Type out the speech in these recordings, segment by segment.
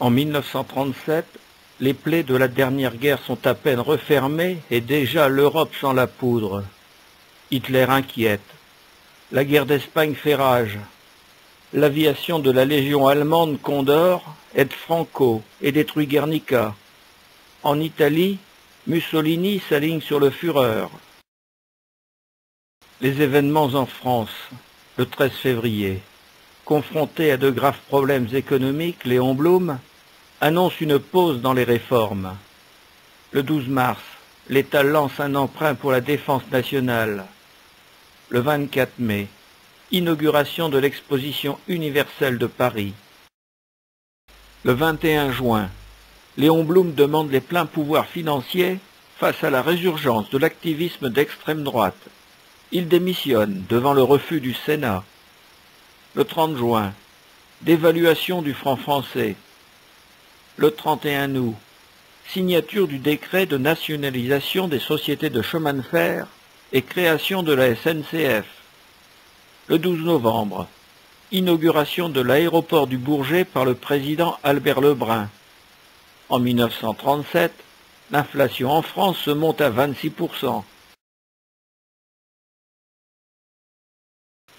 En 1937, les plaies de la dernière guerre sont à peine refermées et déjà l'Europe sent la poudre. Hitler inquiète. La guerre d'Espagne fait rage. L'aviation de la Légion allemande Condor aide Franco et détruit Guernica. En Italie, Mussolini s'aligne sur le Führer. Les événements en France, le 13 février. Confronté à de graves problèmes économiques, Léon Blum annonce une pause dans les réformes. Le 12 mars, l'État lance un emprunt pour la défense nationale. Le 24 mai, inauguration de l'exposition universelle de Paris. Le 21 juin, Léon Blum demande les pleins pouvoirs financiers face à la résurgence de l'activisme d'extrême droite. Il démissionne devant le refus du Sénat. Le 30 juin, dévaluation du franc français. Le 31 août, signature du décret de nationalisation des sociétés de chemin de fer et création de la SNCF. Le 12 novembre, inauguration de l'aéroport du Bourget par le président Albert Lebrun. En 1937, l'inflation en France se monte à 26%.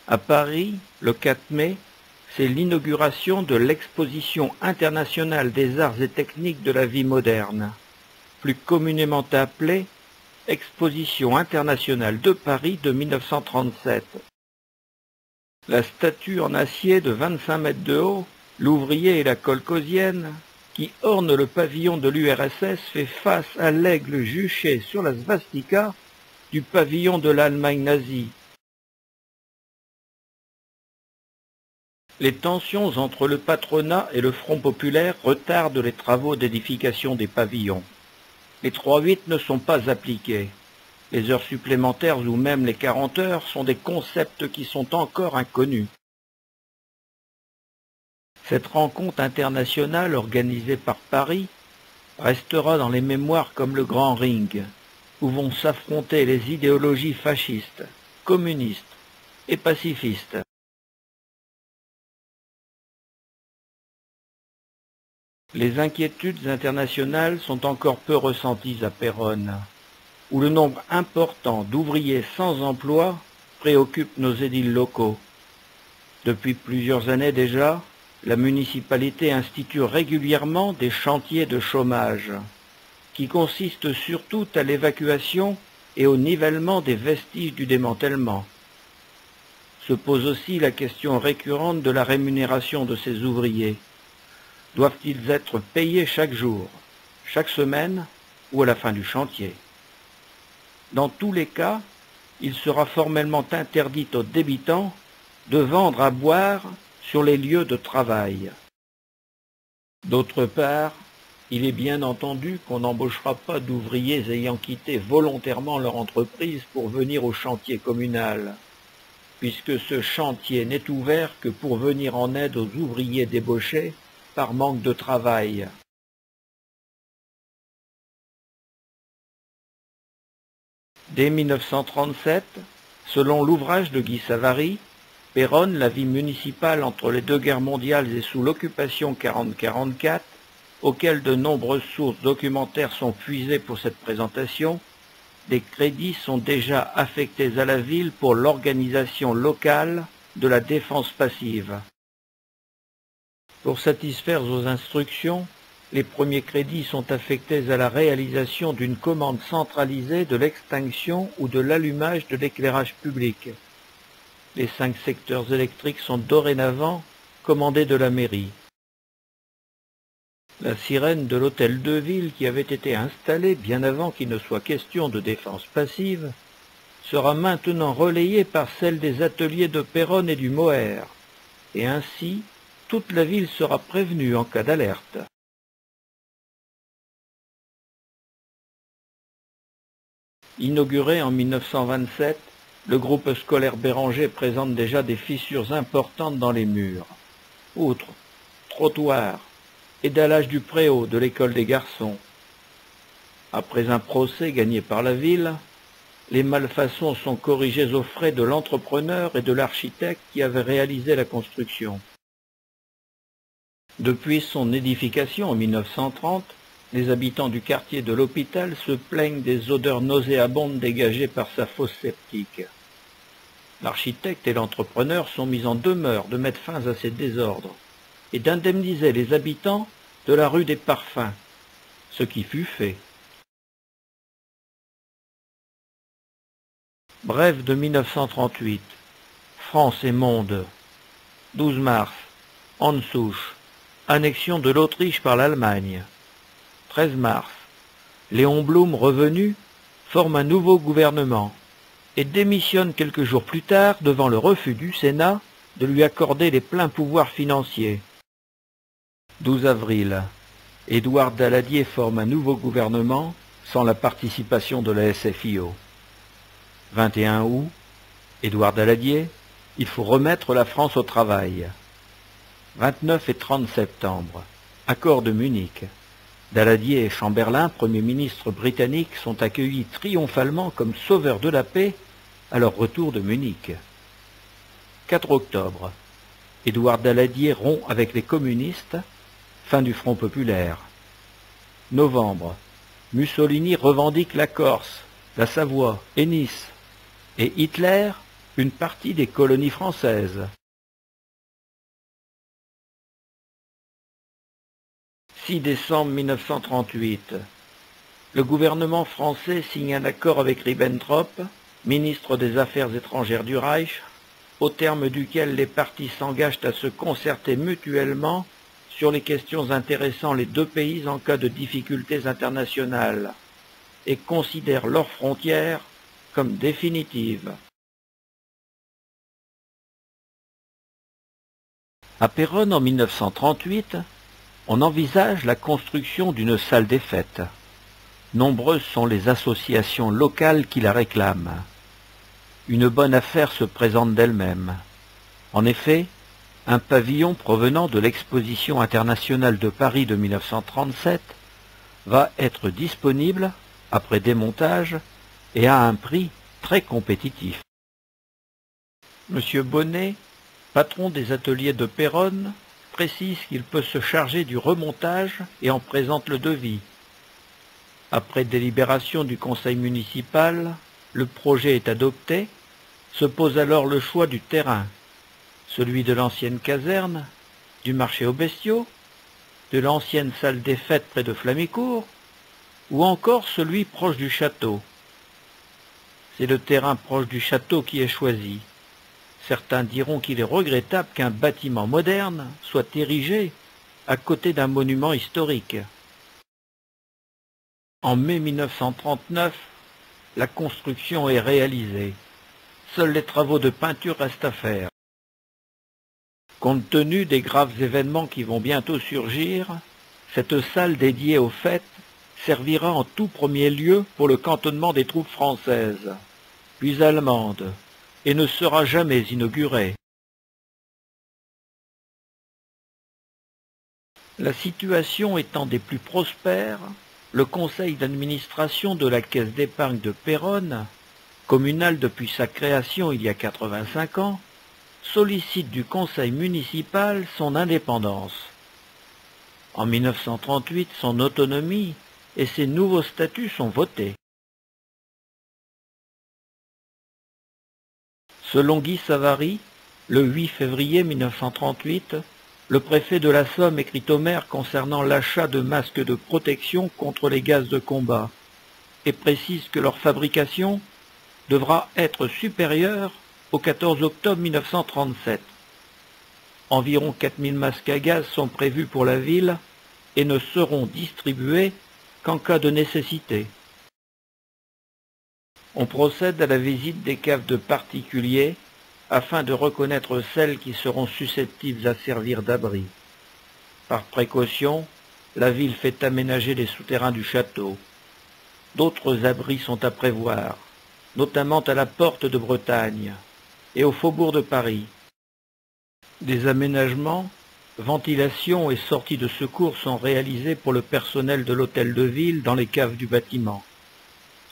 À Paris, le 4 mai, c'est l'inauguration de l'Exposition internationale des arts et techniques de la vie moderne, plus communément appelée Exposition internationale de Paris de 1937. La statue en acier de 25 mètres de haut, l'ouvrier et la colcosienne, qui orne le pavillon de l'URSS, fait face à l'aigle juché sur la svastika du pavillon de l'Allemagne nazie. Les tensions entre le patronat et le Front populaire retardent les travaux d'édification des pavillons. Les 3-8 ne sont pas appliqués. Les heures supplémentaires ou même les 40 heures sont des concepts qui sont encore inconnus. Cette rencontre internationale organisée par Paris restera dans les mémoires comme le Grand Ring, où vont s'affronter les idéologies fascistes, communistes et pacifistes. Les inquiétudes internationales sont encore peu ressenties à Péronne, où le nombre important d'ouvriers sans emploi préoccupe nos édiles locaux. Depuis plusieurs années déjà, la municipalité institue régulièrement des chantiers de chômage, qui consistent surtout à l'évacuation et au nivellement des vestiges du démantèlement. Se pose aussi la question récurrente de la rémunération de ces ouvriers. Doivent-ils être payés chaque jour, chaque semaine ou à la fin du chantier? Dans tous les cas, il sera formellement interdit aux débitants de vendre à boire sur les lieux de travail. D'autre part, il est bien entendu qu'on n'embauchera pas d'ouvriers ayant quitté volontairement leur entreprise pour venir au chantier communal, puisque ce chantier n'est ouvert que pour venir en aide aux ouvriers débauchés par manque de travail. Dès 1937, selon l'ouvrage de Guy Savary, Péronne, la vie municipale entre les deux guerres mondiales et sous l'occupation 40-44, auquel de nombreuses sources documentaires sont puisées pour cette présentation, des crédits sont déjà affectés à la ville pour l'organisation locale de la défense passive. Pour satisfaire aux instructions, les premiers crédits sont affectés à la réalisation d'une commande centralisée de l'extinction ou de l'allumage de l'éclairage public. Les 5 secteurs électriques sont dorénavant commandés de la mairie. La sirène de l'hôtel de ville, qui avait été installée bien avant qu'il ne soit question de défense passive, sera maintenant relayée par celle des ateliers de Péronne et du Moher, et ainsi toute la ville sera prévenue en cas d'alerte. Inauguré en 1927, le groupe scolaire Béranger présente déjà des fissures importantes dans les murs. Outre, trottoirs, étalage du préau de l'école des garçons. Après un procès gagné par la ville, les malfaçons sont corrigées aux frais de l'entrepreneur et de l'architecte qui avait réalisé la construction. Depuis son édification en 1930, les habitants du quartier de l'Hôpital se plaignent des odeurs nauséabondes dégagées par sa fosse septique. L'architecte et l'entrepreneur sont mis en demeure de mettre fin à ces désordres et d'indemniser les habitants de la rue des Parfums, ce qui fut fait. Brève de 1938. France et Monde. 12 mars. Anschluss. Annexion de l'Autriche par l'Allemagne. 13 mars. Léon Blum, revenu, forme un nouveau gouvernement et démissionne quelques jours plus tard devant le refus du Sénat de lui accorder les pleins pouvoirs financiers. 12 avril. Édouard Daladier forme un nouveau gouvernement sans la participation de la SFIO. 21 août. Édouard Daladier, il faut remettre la France au travail. 29 et 30 septembre. Accord de Munich. Daladier et Chamberlain, Premier ministre britannique, sont accueillis triomphalement comme sauveurs de la paix à leur retour de Munich. 4 octobre. Édouard Daladier rompt avec les communistes, fin du Front populaire. Novembre. Mussolini revendique la Corse, la Savoie et Nice, et Hitler une partie des colonies françaises. 6 décembre 1938. Le gouvernement français signe un accord avec Ribbentrop, ministre des Affaires étrangères du Reich, au terme duquel les parties s'engagent à se concerter mutuellement sur les questions intéressant les deux pays en cas de difficultés internationales et considèrent leurs frontières comme définitives. À Péronne, en 1938, on envisage la construction d'une salle des fêtes. Nombreuses sont les associations locales qui la réclament. Une bonne affaire se présente d'elle-même. En effet, un pavillon provenant de l'Exposition internationale de Paris de 1937 va être disponible après démontage et à un prix très compétitif. Monsieur Bonnet, patron des ateliers de Péronne, précise qu'il peut se charger du remontage et en présente le devis. Après délibération du conseil municipal, le projet est adopté, se pose alors le choix du terrain, celui de l'ancienne caserne, du marché aux bestiaux, de l'ancienne salle des fêtes près de Flamicourt, ou encore celui proche du château. C'est le terrain proche du château qui est choisi. Certains diront qu'il est regrettable qu'un bâtiment moderne soit érigé à côté d'un monument historique. En mai 1939, la construction est réalisée. Seuls les travaux de peinture restent à faire. Compte tenu des graves événements qui vont bientôt surgir, cette salle dédiée aux fêtes servira en tout premier lieu pour le cantonnement des troupes françaises, puis allemandes, et ne sera jamais inaugurée. La situation étant des plus prospères, le conseil d'administration de la Caisse d'épargne de Péronne, communale depuis sa création il y a 85 ans, sollicite du conseil municipal son indépendance. En 1938, son autonomie et ses nouveaux statuts sont votés. Selon Guy Savary, le 8 février 1938, le préfet de la Somme écrit au maire concernant l'achat de masques de protection contre les gaz de combat et précise que leur fabrication devra être supérieure au 14 octobre 1937. Environ 4000 masques à gaz sont prévus pour la ville et ne seront distribués qu'en cas de nécessité. On procède à la visite des caves de particuliers afin de reconnaître celles qui seront susceptibles à servir d'abri. Par précaution, la ville fait aménager les souterrains du château. D'autres abris sont à prévoir, notamment à la Porte de Bretagne et au faubourg de Paris. Des aménagements, ventilation et sorties de secours sont réalisés pour le personnel de l'hôtel de ville dans les caves du bâtiment.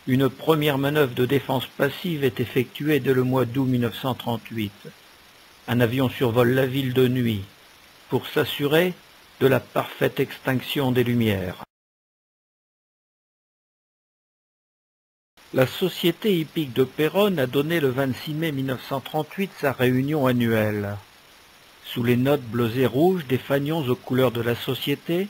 Une première manœuvre de défense passive est effectuée dès le mois d'août 1938. Un avion survole la ville de nuit pour s'assurer de la parfaite extinction des Lumières. La Société hippique de Péronne a donné le 26 mai 1938 sa réunion annuelle. Sous les notes bleues et rouges des fanions aux couleurs de la Société,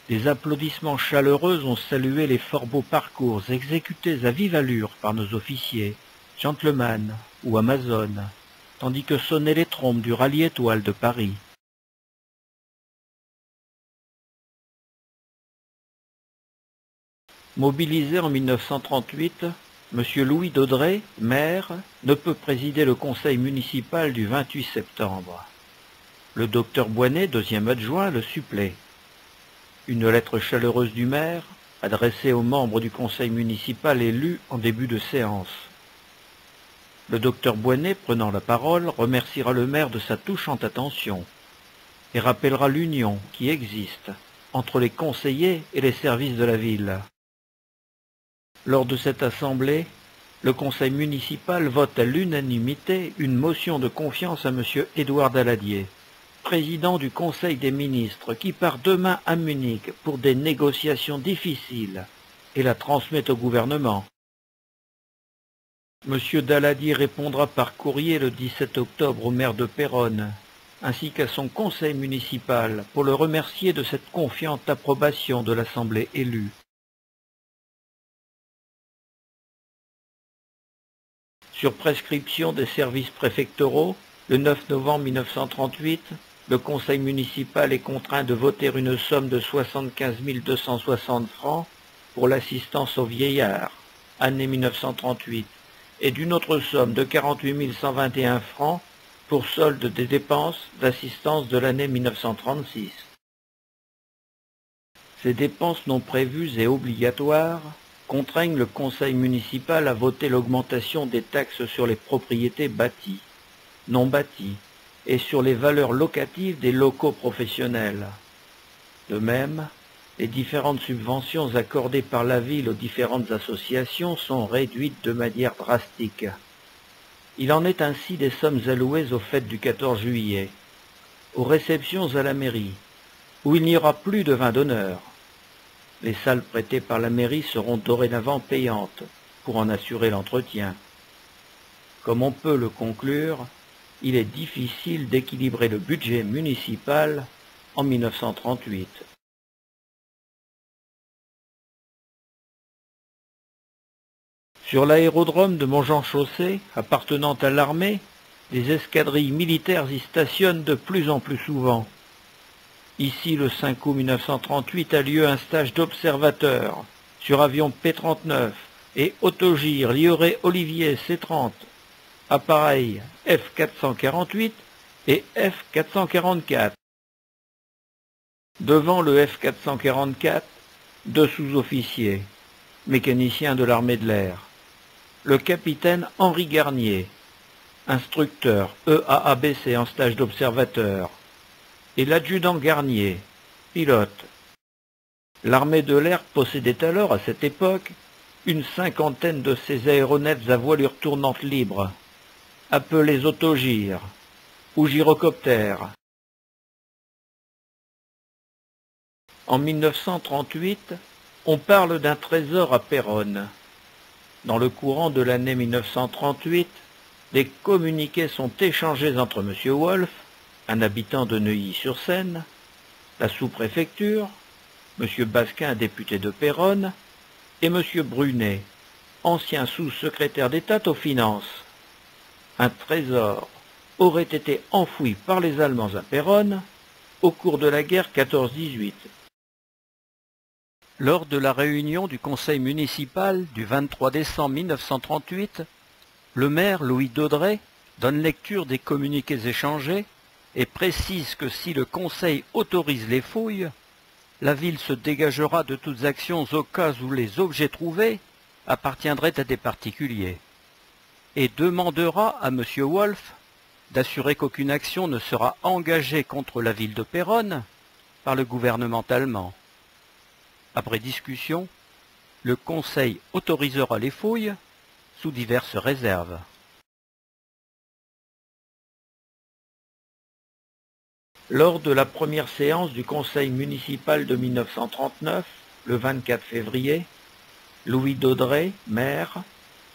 des applaudissements chaleureux ont salué les fort beaux parcours exécutés à vive allure par nos officiers, gentlemen ou amazones, tandis que sonnaient les trompes du rallye étoile de Paris. Mobilisé en 1938, M. Louis Daudré, maire, ne peut présider le conseil municipal du 28 septembre. Le docteur Boinet, deuxième adjoint, le supplée. Une lettre chaleureuse du maire, adressée aux membres du conseil municipal est lue en début de séance. Le docteur Boinet, prenant la parole, remerciera le maire de sa touchante attention et rappellera l'union qui existe entre les conseillers et les services de la ville. Lors de cette assemblée, le conseil municipal vote à l'unanimité une motion de confiance à M. Édouard Daladier, président du Conseil des ministres, qui part demain à Munich pour des négociations difficiles et la transmet au gouvernement. M. Daladier répondra par courrier le 17 octobre au maire de Péronne, ainsi qu'à son conseil municipal, pour le remercier de cette confiante approbation de l'Assemblée élue. Sur prescription des services préfectoraux, le 9 novembre 1938, le conseil municipal est contraint de voter une somme de 75 260 francs pour l'assistance aux vieillards, année 1938, et d'une autre somme de 48 121 francs pour solde des dépenses d'assistance de l'année 1936. Ces dépenses non prévues et obligatoires contraignent le conseil municipal à voter l'augmentation des taxes sur les propriétés bâties, non bâties, et sur les valeurs locatives des locaux professionnels. De même, les différentes subventions accordées par la ville aux différentes associations sont réduites de manière drastique. Il en est ainsi des sommes allouées aux fêtes du 14 juillet, aux réceptions à la mairie, où il n'y aura plus de vin d'honneur. Les salles prêtées par la mairie seront dorénavant payantes pour en assurer l'entretien. Comme on peut le conclure, il est difficile d'équilibrer le budget municipal en 1938. Sur l'aérodrome de Montjean-Chaussée, appartenant à l'armée, les escadrilles militaires y stationnent de plus en plus souvent. Ici, le 5 août 1938 a lieu un stage d'observateurs sur avion P-39 et autogire Lioré Olivier C-30, appareils F-448 et F-444. Devant le F-444, deux sous-officiers, mécaniciens de l'armée de l'air. Le capitaine Henri Garnier, instructeur EAABC en stage d'observateur, et l'adjudant Garnier, pilote. L'armée de l'air possédait alors, à cette époque, une cinquantaine de ces aéronefs à voilure tournante libre, appelés autogires ou gyrocoptères. En 1938, on parle d'un trésor à Péronne. Dans le courant de l'année 1938, des communiqués sont échangés entre M. Wolf, un habitant de Neuilly-sur-Seine, la sous-préfecture, M. Basquin, député de Péronne, et M. Brunet, ancien sous-secrétaire d'État aux Finances. Un trésor aurait été enfoui par les Allemands à Péronne au cours de la guerre 14-18. Lors de la réunion du conseil municipal du 23 décembre 1938, le maire Louis Daudré donne lecture des communiqués échangés et précise que si le conseil autorise les fouilles, la ville se dégagera de toutes actions au cas où les objets trouvés appartiendraient à des particuliers, et demandera à M. Wolf d'assurer qu'aucune action ne sera engagée contre la ville de Péronne par le gouvernement allemand. Après discussion, le Conseil autorisera les fouilles sous diverses réserves. Lors de la première séance du conseil municipal de 1939, le 24 février, Louis Daudrey, maire,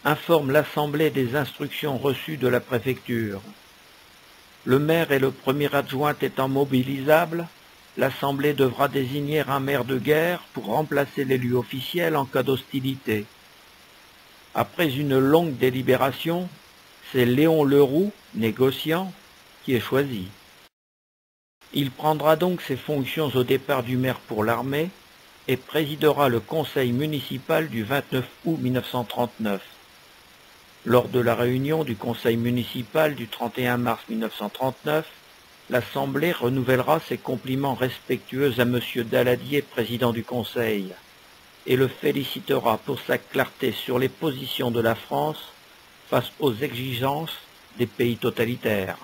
informe l'Assemblée des instructions reçues de la préfecture. Le maire et le premier adjoint étant mobilisables, l'Assemblée devra désigner un maire de guerre pour remplacer l'élu officiel en cas d'hostilité. Après une longue délibération, c'est Léon Leroux, négociant, qui est choisi. Il prendra donc ses fonctions au départ du maire pour l'armée et présidera le conseil municipal du 29 août 1939. Lors de la réunion du conseil municipal du 31 mars 1939, l'Assemblée renouvellera ses compliments respectueux à M. Daladier, président du conseil, et le félicitera pour sa clarté sur les positions de la France face aux exigences des pays totalitaires.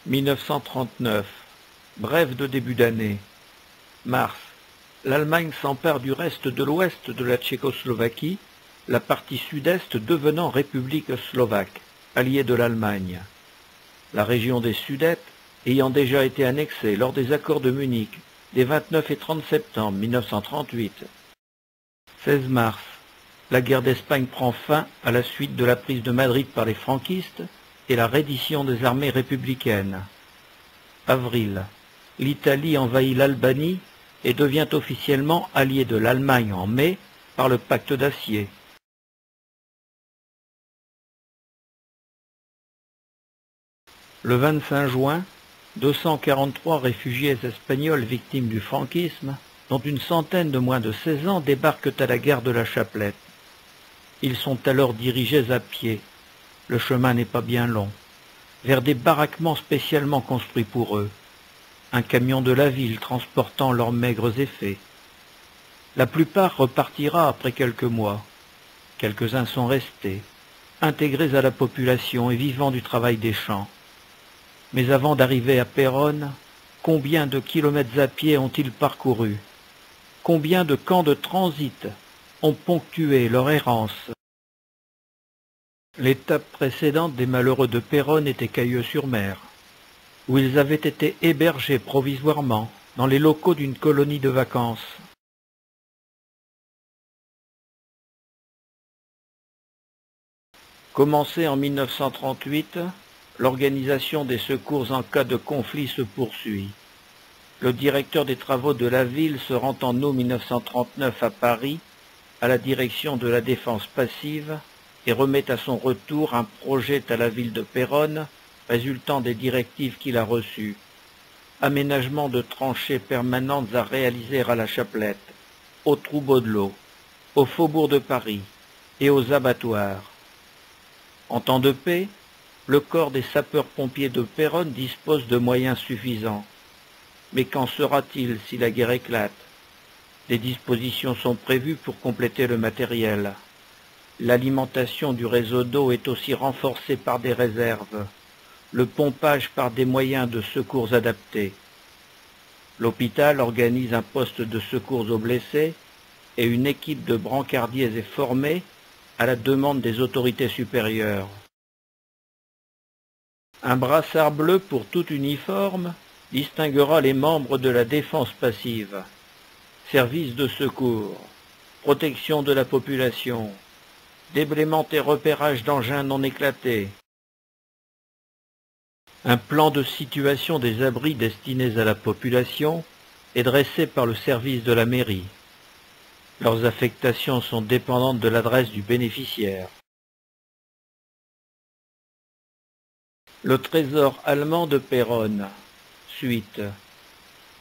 « 1939. Brève de début d'année. Mars. L'Allemagne s'empare du reste de l'ouest de la Tchécoslovaquie, la partie sud-est devenant République slovaque, alliée de l'Allemagne. La région des Sudètes ayant déjà été annexée lors des accords de Munich des 29 et 30 septembre 1938. 16 mars. La guerre d'Espagne prend fin à la suite de la prise de Madrid par les franquistes et la reddition des armées républicaines. Avril. L'Italie envahit l'Albanie et devient officiellement alliée de l'Allemagne en mai par le pacte d'Acier. Le 25 juin, 243 réfugiés espagnols victimes du franquisme, dont une centaine de moins de 16 ans, débarquent à la gare de la Chapelette. Ils sont alors dirigés à pied, le chemin n'est pas bien long, vers des baraquements spécialement construits pour eux, un camion de la ville transportant leurs maigres effets. La plupart repartira après quelques mois. Quelques-uns sont restés, intégrés à la population et vivant du travail des champs. Mais avant d'arriver à Péronne, combien de kilomètres à pied ont-ils parcouru? Combien de camps de transit ont ponctué leur errance? L'étape précédente des malheureux de Péronne était Cailleux-sur-Mer, où ils avaient été hébergés provisoirement dans les locaux d'une colonie de vacances. Commencée en 1938, l'organisation des secours en cas de conflit se poursuit. Le directeur des travaux de la ville se rend en août 1939 à Paris, à la direction de la défense passive, et remet à son retour un projet à la ville de Péronne, résultant des directives qu'il a reçues. Aménagement de tranchées permanentes à réaliser à la Chapelette, au Troupeau de l'eau, au faubourg de Paris et aux abattoirs. En temps de paix, le corps des sapeurs-pompiers de Péronne dispose de moyens suffisants. Mais qu'en sera-t-il si la guerre éclate? Des dispositions sont prévues pour compléter le matériel. L'alimentation du réseau d'eau est aussi renforcée par des réserves, le pompage par des moyens de secours adaptés. L'hôpital organise un poste de secours aux blessés et une équipe de brancardiers est formée à la demande des autorités supérieures. Un brassard bleu pour tout uniforme distinguera les membres de la défense passive. Service de secours, protection de la population, déblaiement et repérage d'engins non éclatés. Un plan de situation des abris destinés à la population est dressé par le service de la mairie. Leurs affectations sont dépendantes de l'adresse du bénéficiaire. Le trésor allemand de Péronne. Suite.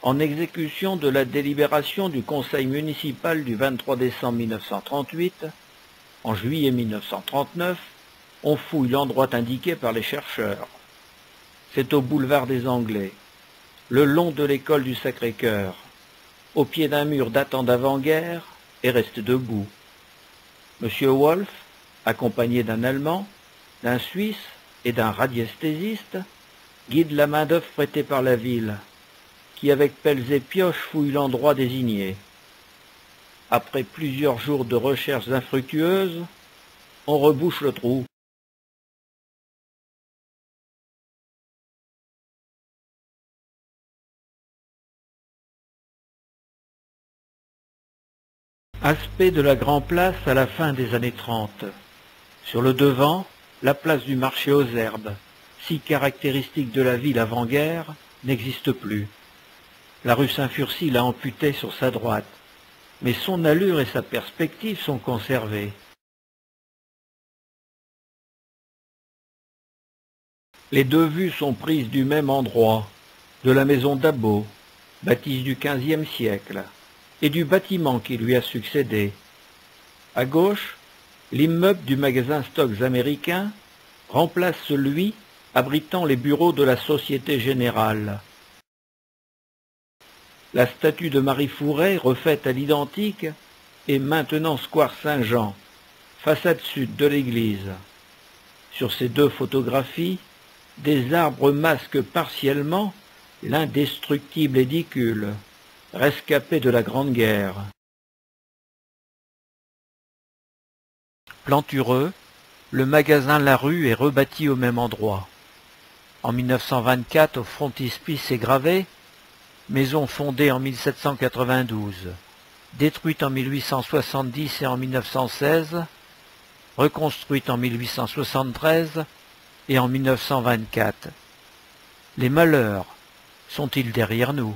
En exécution de la délibération du conseil municipal du 23 décembre 1938, en juillet 1939, on fouille l'endroit indiqué par les chercheurs. C'est au boulevard des Anglais, le long de l'école du Sacré-Cœur, au pied d'un mur datant d'avant-guerre, et reste debout. M. Wolf, accompagné d'un Allemand, d'un Suisse et d'un radiesthésiste, guide la main-d'œuvre prêtée par la ville, qui avec pelles et pioches fouille l'endroit désigné. Après plusieurs jours de recherches infructueuses, on rebouche le trou. Aspect de la Grand Place à la fin des années 30. Sur le devant, la place du marché aux herbes, si caractéristique de la ville avant-guerre, n'existe plus. La rue Saint-Furcy l'a amputée sur sa droite, mais son allure et sa perspective sont conservées. Les deux vues sont prises du même endroit, de la maison d'Abo, bâtie du XVe siècle, et du bâtiment qui lui a succédé. À gauche, l'immeuble du magasin Stocks américain remplace celui abritant les bureaux de la Société Générale. La statue de Marie Fouret, refaite à l'identique, est maintenant square Saint-Jean, façade sud de l'église. Sur ces deux photographies, des arbres masquent partiellement l'indestructible édicule, rescapé de la Grande Guerre. Plantureux, le magasin Larue est rebâti au même endroit. En 1924, au frontispice est gravé « Maison fondée en 1792, détruite en 1870 et en 1916, reconstruite en 1873 et en 1924. Les malheurs sont-ils derrière nous ?